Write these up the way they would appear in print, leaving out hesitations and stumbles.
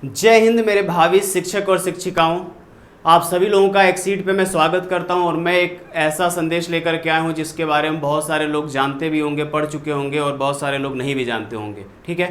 जय हिंद मेरे भावी शिक्षक और शिक्षिकाओं। आप सभी लोगों का एक्सीड पे मैं स्वागत करता हूं और मैं एक ऐसा संदेश लेकर के आया हूं जिसके बारे में बहुत सारे लोग जानते भी होंगे, पढ़ चुके होंगे और बहुत सारे लोग नहीं भी जानते होंगे। ठीक है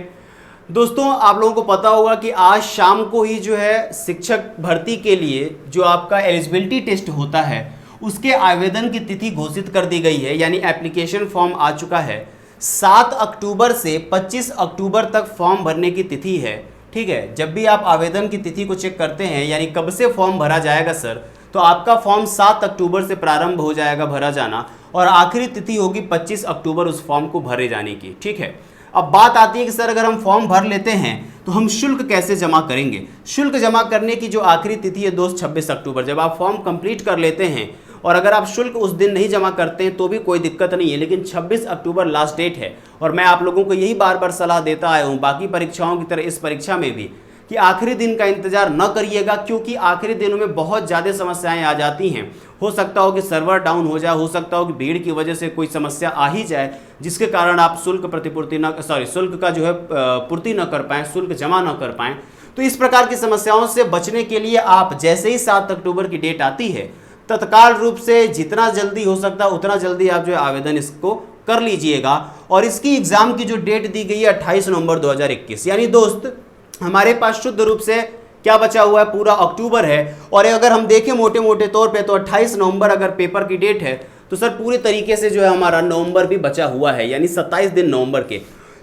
दोस्तों, आप लोगों को पता होगा कि आज शाम को ही जो है शिक्षक भर्ती के लिए जो आपका एलिजिबिलिटी टेस्ट होता है उसके आवेदन की तिथि घोषित कर दी गई है, यानी एप्लीकेशन फॉर्म आ चुका है। 7 अक्टूबर से 25 अक्टूबर तक फॉर्म भरने की तिथि है। ठीक है, जब भी आप आवेदन की तिथि को चेक करते हैं यानी कब से फॉर्म भरा जाएगा सर, तो आपका फॉर्म 7 अक्टूबर से प्रारंभ हो जाएगा भरा जाना और आखिरी तिथि होगी 25 अक्टूबर उस फॉर्म को भरे जाने की। ठीक है, अब बात आती है कि सर अगर हम फॉर्म भर लेते हैं तो हम शुल्क कैसे जमा करेंगे। शुल्क जमा करने की जो आखिरी तिथि है दोस्त 26 अक्टूबर। जब आप फॉर्म कंप्लीट कर लेते हैं और अगर आप शुल्क उस दिन नहीं जमा करते हैं तो भी कोई दिक्कत नहीं है, लेकिन 26 अक्टूबर लास्ट डेट है। और मैं आप लोगों को यही बार बार सलाह देता आया हूँ, बाकी परीक्षाओं की तरह इस परीक्षा में भी, कि आखिरी दिन का इंतजार न करिएगा, क्योंकि आखिरी दिनों में बहुत ज़्यादा समस्याएं आ जाती हैं। हो सकता हो कि सर्वर डाउन हो जाए, हो सकता हो कि भीड़ की वजह से कोई समस्या आ ही जाए जिसके कारण आप शुल्क का जो है पूर्ति न कर पाएँ, शुल्क जमा न कर पाएँ। तो इस प्रकार की समस्याओं से बचने के लिए आप जैसे ही 7 अक्टूबर की डेट आती है तत्काल रूप से जितना जल्दी हो सकता है उतना जल्दी आप जो है आवेदन इसको कर लीजिएगा। और इसकी एग्जाम की जो डेट दी गई है 28 नवंबर 2021, यानी दोस्त हमारे पास शुद्ध रूप से क्या बचा हुआ है, पूरा अक्टूबर है। और अगर हम देखें मोटे मोटे तौर पे तो 28 नवंबर अगर पेपर की डेट है तो सर पूरे तरीके से जो है हमारा नवंबर भी बचा हुआ है, यानी 27 दिन नवंबर के।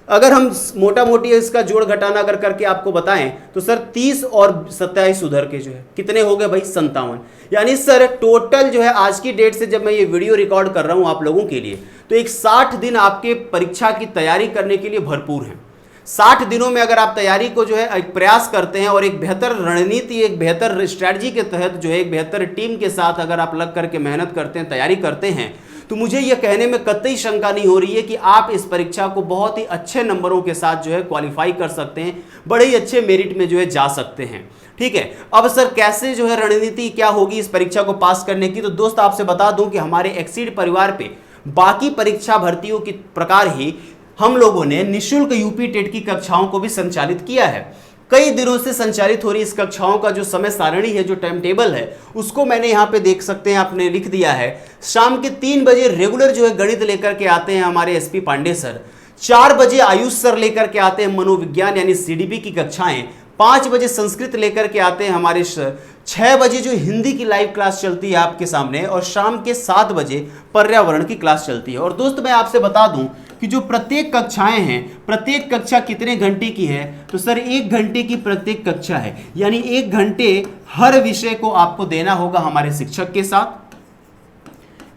अगर हम मोटा मोटी इसका जोड़ घटाना अगर करके आपको बताएं तो सर 30 और 27 उधर के जो है कितने हो गए भाई, 57। यानी सर टोटल जो है आज की डेट से जब मैं ये वीडियो रिकॉर्ड कर रहा हूं आप लोगों के लिए, तो एक 60 दिन आपके परीक्षा की तैयारी करने के लिए भरपूर हैं। 60 दिनों में अगर आप तैयारी को जो है एक प्रयास करते हैं और एक बेहतर रणनीति, एक बेहतर स्ट्रैटेजी के तहत जो है एक बेहतर टीम के साथ अगर आप लग करके मेहनत करते हैं, तैयारी करते हैं, तो मुझे यह कहने में कतई शंका नहीं हो रही है कि आप इस परीक्षा को बहुत ही अच्छे नंबरों के साथ जो है क्वालिफाई कर सकते हैं, बड़े ही अच्छे मेरिट में जो है जा सकते हैं। ठीक है, अब सर कैसे जो है रणनीति क्या होगी इस परीक्षा को पास करने की, तो दोस्त आपसे बता दूं कि हमारे एक्सीड परिवार पे बाकी परीक्षा भर्तियों की प्रकार ही हम लोगों ने निःशुल्क यूपी टेट की कक्षाओं को भी संचालित किया है। कई दिनों से संचालित हो रही इस कक्षाओं का जो समय सारणी है, जो टाइम टेबल है, उसको मैंने यहाँ पे देख सकते हैं, आपने लिख दिया है। शाम के 3 बजे रेगुलर जो है गणित लेकर के आते हैं हमारे एसपी पांडे सर। 4 बजे आयुष सर लेकर के आते हैं मनोविज्ञान यानी सीडीपी की कक्षाएं। 5 बजे संस्कृत लेकर के आते हैं हमारे सर। 6 बजे जो हिंदी की लाइव क्लास चलती है आपके सामने, और शाम के 7 बजे पर्यावरण की क्लास चलती है। और दोस्त मैं आपसे बता दूं कि जो प्रत्येक कक्षाएं हैं, प्रत्येक कक्षा कितने घंटे की है, तो सर 1 घंटे की प्रत्येक कक्षा है, यानी 1 घंटे हर विषय को आपको देना होगा हमारे शिक्षक के साथ।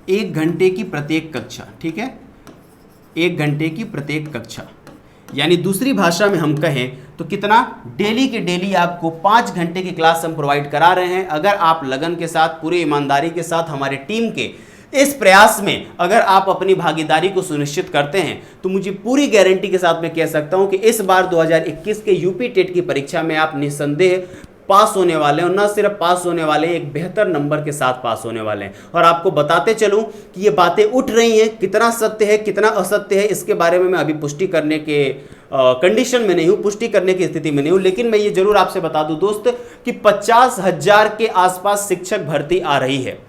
1 घंटे की प्रत्येक कक्षा, ठीक है, 1 घंटे की प्रत्येक कक्षा, यानी दूसरी भाषा में हम कहें तो कितना, डेली के डेली आपको 5 घंटे की क्लास हम प्रोवाइड करा रहे हैं। अगर आप लगन के साथ, पूरी ईमानदारी के साथ हमारे टीम के इस प्रयास में अगर आप अपनी भागीदारी को सुनिश्चित करते हैं तो मुझे पूरी गारंटी के साथ मैं कह सकता हूं कि इस बार 2021 के यूपी टेट की परीक्षा में आप निस्संदेह पास होने वाले हैं, और न सिर्फ पास होने वाले हैं, एक बेहतर नंबर के साथ पास होने वाले हैं। और आपको बताते चलूं कि ये बातें उठ रही हैं, कितना सत्य है कितना असत्य है इसके बारे में मैं अभी पुष्टि करने के कंडीशन में नहीं हूं, पुष्टि करने की स्थिति में नहीं हूं, लेकिन मैं ये जरूर आपसे बता दूं दोस्त कि 50,000 के आसपास शिक्षक भर्ती आ रही है।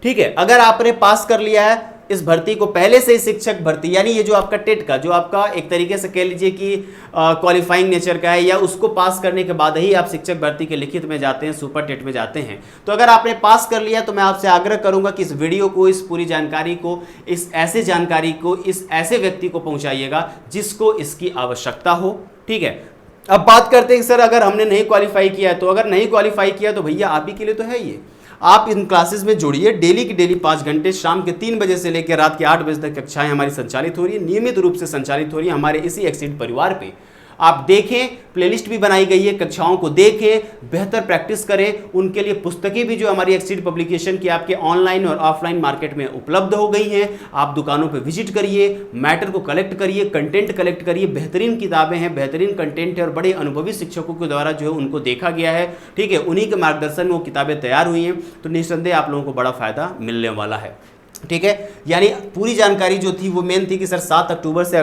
ठीक है, अगर आपने पास कर लिया है इस भर्ती को पहले से ही, शिक्षक भर्ती यानी ये जो आपका टेट का, जो आपका एक तरीके से कह लीजिए कि क्वालिफाइंग नेचर का है, या उसको पास करने के बाद ही आप शिक्षक भर्ती के लिखित में जाते हैं, सुपर टेट में जाते हैं, तो अगर आपने पास कर लिया तो मैं आपसे आग्रह करूंगा कि इस वीडियो को, इस पूरी जानकारी को, इस ऐसे जानकारी को इस ऐसे व्यक्ति को पहुंचाइएगा जिसको इसकी आवश्यकता हो। ठीक है, अब बात करते हैं सर अगर हमने नहीं क्वालिफाई किया है, तो अगर नहीं क्वालिफाई किया तो भैया आप ही के लिए तो है ये, आप इन क्लासेस में जुड़िए। डेली की डेली 5 घंटे शाम के 3 बजे से लेकर रात के 8 बजे तक कक्षाएं हमारी संचालित हो रही है, नियमित रूप से संचालित हो रही है हमारे इसी एक्सीड परिवार पे। आप देखें, प्लेलिस्ट भी बनाई गई है, कक्षाओं को देखें, बेहतर प्रैक्टिस करें। उनके लिए पुस्तकें भी जो हमारी एक्सीड पब्लिकेशन की आपके ऑनलाइन और ऑफलाइन मार्केट में उपलब्ध हो गई हैं। आप दुकानों पे विजिट करिए, मैटर को कलेक्ट करिए, कंटेंट कलेक्ट करिए। बेहतरीन किताबें हैं, बेहतरीन कंटेंट है और बड़े अनुभवी शिक्षकों के द्वारा जो है उनको देखा गया है। ठीक है, उन्हीं के मार्गदर्शन में वो किताबें तैयार हुई हैं, तो निस्संदेह आप लोगों को बड़ा फायदा मिलने वाला है। ठीक है, यानी पूरी जानकारी जो थी वो मेन थी कि सर 7 अक्टूबर से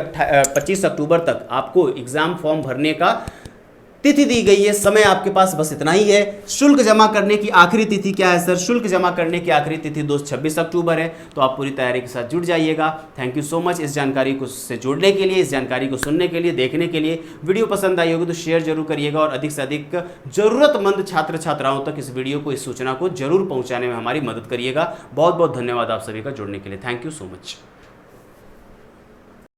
25 अक्टूबर तक आपको एग्जाम फॉर्म भरने का तिथि दी गई है, समय आपके पास बस इतना ही है। शुल्क जमा करने की आखिरी तिथि क्या है सर? शुल्क जमा करने की आखिरी तिथि दोस्त 26 अक्टूबर है। तो आप पूरी तैयारी के साथ जुड़ जाइएगा। थैंक यू सो मच इस जानकारी को से जुड़ने के लिए, इस जानकारी को सुनने के लिए, देखने के लिए। वीडियो पसंद आई होगी तो शेयर जरूर करिएगा और अधिक से अधिक जरूरतमंद छात्र छात्राओं तक इस वीडियो को, इस सूचना को जरूर पहुंचाने में हमारी मदद करिएगा। बहुत बहुत धन्यवाद आप सभी का जुड़ने के लिए। Thank you so much.